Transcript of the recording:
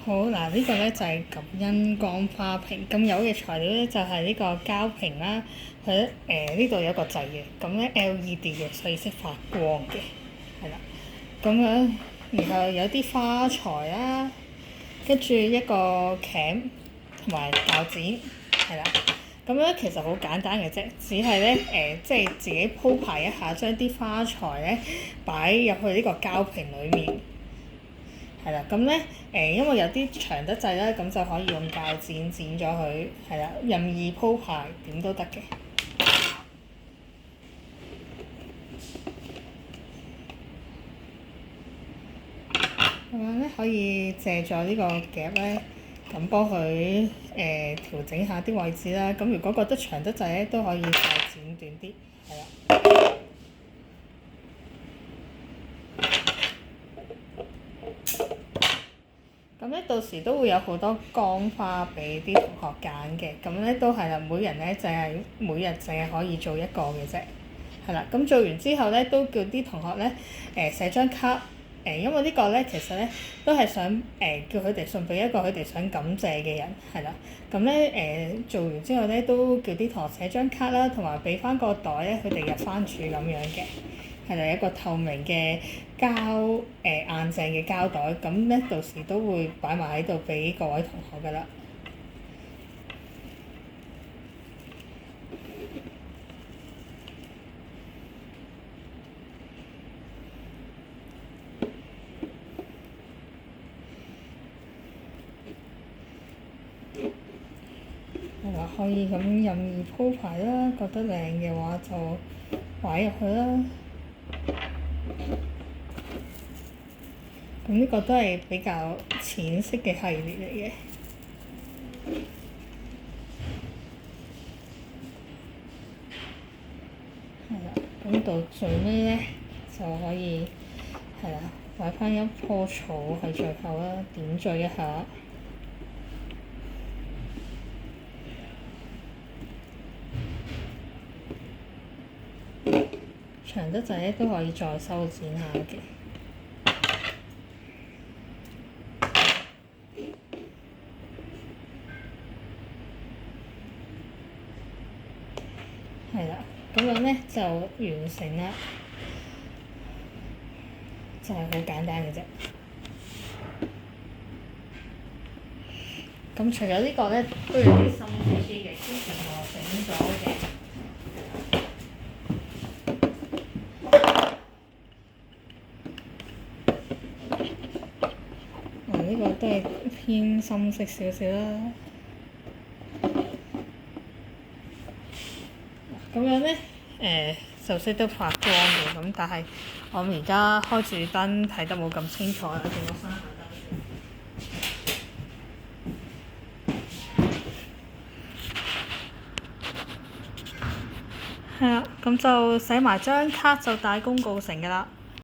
好嗱，呢個咧就係感恩光花瓶，咁有嘅材料咧就係呢個膠瓶啦，佢呢度有個掣嘅，咁咧 LED 嘅，所以識發光嘅，係啦，咁樣然後有啲花材啦，跟住一個鉗同埋鉸剪，係啦，咁樣其實好簡單嘅啫，只係咧即係自己鋪排一下，將啲花材咧擺入去呢個膠瓶裡面。係啦，咁咧因為有啲長得滯啦，咁就可以用鉸剪剪咗佢，係啦，任意鋪排點都得嘅。咁樣咧可以借助呢個夾咧，咁幫佢調整下啲位置啦。咁如果覺得長得滯咧，都可以再剪短啲，係啦。咁咧到時都會有好多乾花俾啲同學揀嘅，咁咧都係啦，每人咧每日淨係可以做一個嘅啫，係啦。咁做完之後咧，都叫啲同學咧寫張卡，因為呢個咧其實咧都係想叫佢哋送俾一個佢哋想感謝嘅人，係啦。咁咧做完之後咧，都叫啲同學寫張卡啦，同埋俾翻個袋咧，佢哋入翻處咁樣嘅。係啦，一個透明嘅硬淨嘅膠袋，咁咧到時都會擺埋喺度俾各位同學噶啦。係啦，可以咁任意鋪排啦，覺得靚嘅話就擺入去啦。咁呢個都係比較淺色嘅系列嚟嘅。係啦，咁到最尾咧就可以係啦，擺翻一棵草喺最後啦，點綴一下。長得滯咧都可以再修剪下嘅。係啦，咁樣咧就完成啦，就係好簡單嘅啫。咁除咗呢個咧，都有啲心思啲嘅，之前我整咗嘅。呢個都係偏深色少少啦。咁樣咧就識得發光嘅，咁但係我而家開住燈睇得冇咁清楚啦，叫我閂下燈先。係啦，咁就寫埋張卡就大功告成㗎啦。